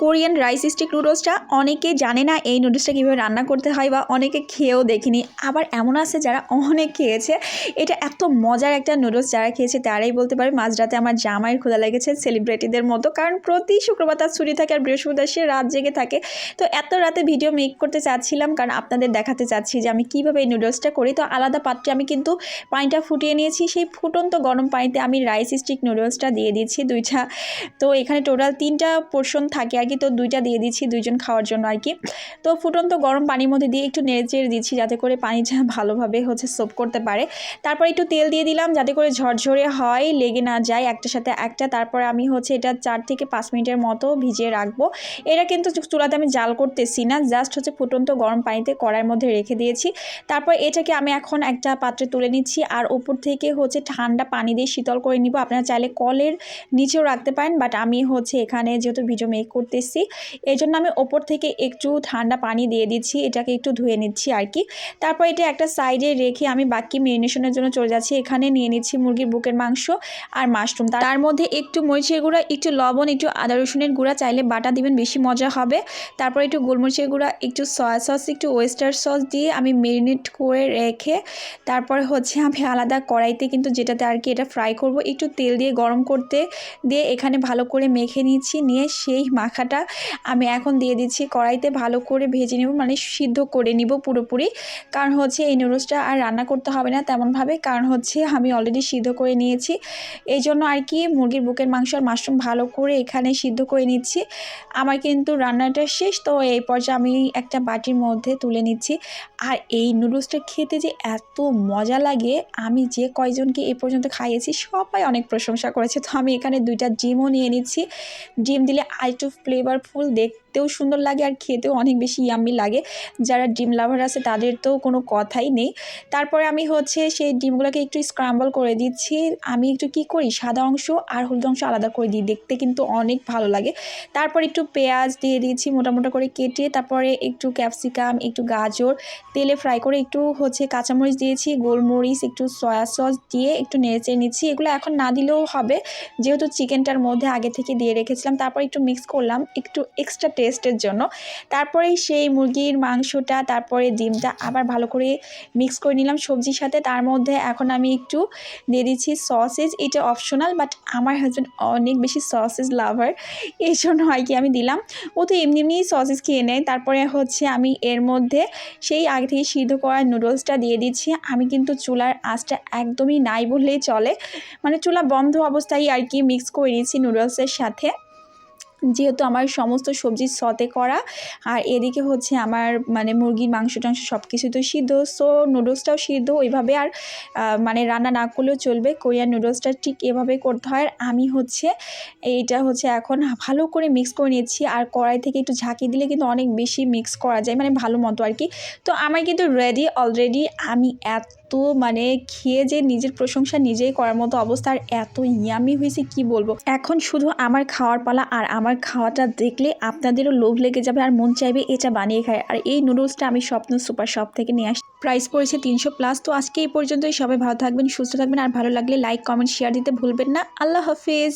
Korean rice stick নুডলসটা অনেকে জানে না এই নুডলসটা কীভাবে রান্না করতে হয়, বা অনেকে খেয়েও দেখিনি। আবার এমন আছে যারা অনেক খেয়েছে। এটা এত মজার একটা নুডলস, যারা খেয়েছে তারাই বলতে পারে মাঝরাতে আমার জামাইয়ের ক্ষুধা লেগেছে সেলিব্রিটিদের মতো, কারণ প্রতি শুক্রবার তার ছুটি থাকে আর বৃহস্পতিবার সে রাত জেগে থাকে। তো এত রাতে ভিডিও মেক করতে চাচ্ছিলাম কারণ আপনাদের দেখাতে চাচ্ছি যে আমি কীভাবে এই নুডলসটা করি। তো আলাদা পাত্রে আমি কিন্তু পানিটা ফুটিয়ে নিয়েছি, সেই ফুটন্ত গরম পানিতে আমি রাইস স্টিক নুডলসটা দিয়ে দিচ্ছি দুইটা। তো এখানে টোটাল 3টা পোর্শন থাকে আর কি, তো 2টা দিয়ে দিচ্ছি 2জন খাওয়ার জন্য আর কি। তো ফুটন্ত গরম পানির মধ্যে দিয়ে একটু নেড়ে দিচ্ছি যাতে করে পানিটা ভালোভাবে সোপ করতে পারে। তারপর একটু তেল দিয়ে দিলাম যাতে করে ঝরঝরে হয়, লেগে না যায় একটার সাথে একটা। তারপর আমি এটা 4 থেকে 5 মিনিটের মতো ভিজিয়ে রাখবো। এটা কিন্তু চুলাতে আমি জাল করতেছি না, জাস্ট ফুটন্ত গরম পানিতে কড়াইয়ের মধ্যে রেখে দিয়েছি। তারপর এটাকে আমি এখন একটা পাত্রে তুলে নিচ্ছি, আর ওপর থেকে ঠান্ডা পানি দিয়ে শীতল করে নিব। আপনারা চাইলে কলের নিচেও রাখতে পারেন, বাট আমি এখানে যেহেতু ভিডিও মেক করতেছি এই জন্য আমি ওপর থেকে একটু ঠান্ডা পানি দিয়ে দিচ্ছি, এটাকে একটু ধুয়ে নিচ্ছি আর কি। তারপর এটা একটা সাইডে রেখে আমি বাকি মেরিনেশনের জন্য চলে যাচ্ছি। এখানে নিয়ে নিচ্ছি মুরগির বুকের মাংস আর মাশরুম, তার মধ্যে একটু মরিচের গুঁড়া, একটু লবণ, একটু আদা রসুনের গুঁড়া, চাইলে বাটা দিবেন বেশি মজা হবে। তারপর একটু গোলমরিচের গুঁড়া, একটু সয়া সস, একটু ওয়েস্টার সস দিয়ে আমি মেরিনেট করে রেখে তারপর আমি আলাদা কড়াইতে কিন্তু যেটাতে আর কি এটা ফ্রাই করব, একটু তেল দিয়ে গরম করতে দিয়ে এখানে ভালো করে মেখে নিচ্ছি। নিয়ে সেই মাখাটা আমি এখন দিয়ে দিচ্ছি কড়াইতে, ভালো করে ভেজে নেব, মানে সিদ্ধ করে নিব পুরোপুরি। কারণ এই নুডলসটা আর রান্না করতে হবে না তেমনভাবে, কারণ আমি অলরেডি সিদ্ধ করে নিয়েছি। এই জন্য আর কি মুরগির বুকের মাংস আর মাশরুম ভালো করে এখানে সিদ্ধ করে নিচ্ছি। আমার কিন্তু রান্নাটা শেষ। তো এই পর্যায়ে আমি একটা বাটির মধ্যে তুলে নিচ্ছি। আর এই নুডলসটা খেতে যে এত মজা লাগে, আমি যে কয়জনকে এ পর্যন্ত খাইয়েছি সবাই অনেক প্রশংসা করেছে। তো আমি এখানে 2টা ডিমও নিয়ে নিচ্ছি। ডিম দিলে আরেকটু ফ্লেভারফুল, দেখতেও সুন্দর লাগে আর খেতেও অনেক বেশি ইয়াম্মি লাগে। যারা ডিম লাভার আছে তাদের তো কোনো কথাই নেই। তারপরে আমি সেই ডিমগুলোকে একটু স্ক্রাম্বল করে দিচ্ছি। আমি একটু কি করি, সাদা অংশ আর হলুদ অংশ আলাদা করে দিই, দেখতে কিন্তু অনেক ভালো লাগে। তারপর একটু পেঁয়াজ দিয়ে দিয়েছি মোটা মোটা করে কেটে, তারপরে একটু ক্যাপসিকাম, একটু গাজর তেলে ফ্রাই করে, একটু কাঁচামরিচ দিয়েছি, গোলমরিচ, একটু সয়া সস দিয়ে একটু নেড়ে নিচ্ছি। এগুলো এখন না দিলেও হবে যেহেতু চিকেনটার মধ্যে আগে থেকে দিয়ে রেখেছিলাম। তারপর একটু মিক্স করলাম একটু এক্সট্রা টেস্টের জন্য। তারপরে সেই মুরগির মাংসটা, তারপরে ডিমটা আবার ভালো করে মিক্স করে নিলাম সবজির সাথে। তার মধ্যে এখন আমি একটু দিয়ে দিচ্ছি সসেজ, এটা অপশনাল, বাট আমার হাজব্যান্ড অনেক বেশি সসেজ লাভার, এই জন্য আর কি আমি দিলাম। ও তো এমনি সসেজ খেয়ে নেয়। তারপরে আমি এর মধ্যে সেই আগে থেকে সিদ্ধ করা নুডলসটা দিয়ে দিচ্ছি। আমি কিন্তু চুলার আঁচটা একদমই নাই বললেই চলে, মানে চুলা বন্ধ অবস্থায় আর কি মিক্স করে নিয়েছি নুডলসের সাথে, যেহেতু আমার সমস্ত সবজি সতে করা। আর এদিকে আমার মানে মুরগির মাংস টাংস সব কিছু তো সিদ্ধ, সো নুডলসটাও সিদ্ধ। ওইভাবে আর মানে রান্না না করলেও চলবে, কোরিয়ান নুডলসটা ঠিক এভাবে করতে হয়। আমি এইটা এখন ভালো করে মিক্স করে নিচ্ছি। আর কড়াই থেকে একটু ঝাঁকি দিলে কিন্তু অনেক বেশি মিক্স করা যায়, মানে ভালো মতো আর কি। তো আমার কিন্তু রেডি অলরেডি। আমি এত মানে খেয়ে যে নিজের প্রশংসা নিজেই করার মতো অবস্থা, আর এত ইয়ামি হয়েছে কি বলবো। এখন শুধু আমার খাওয়ার পালা, আর আমার খাওয়াটা দেখলে আপনাদেরও লোভ লেগে যাবে আর মন চাইবে এটা বানিয়ে খায়। আর এই নুডলসটা আমি স্বপ্ন সুপার শপ থেকে নিয়ে আসি, প্রাইস পড়েছে 300+। তো আজকে এই পর্যন্তই, সবাই ভালো থাকবেন, সুস্থ থাকবেন, আর ভালো লাগলে লাইক কমেন্ট শেয়ার দিতে ভুলবেন না। আল্লাহ হাফেজ।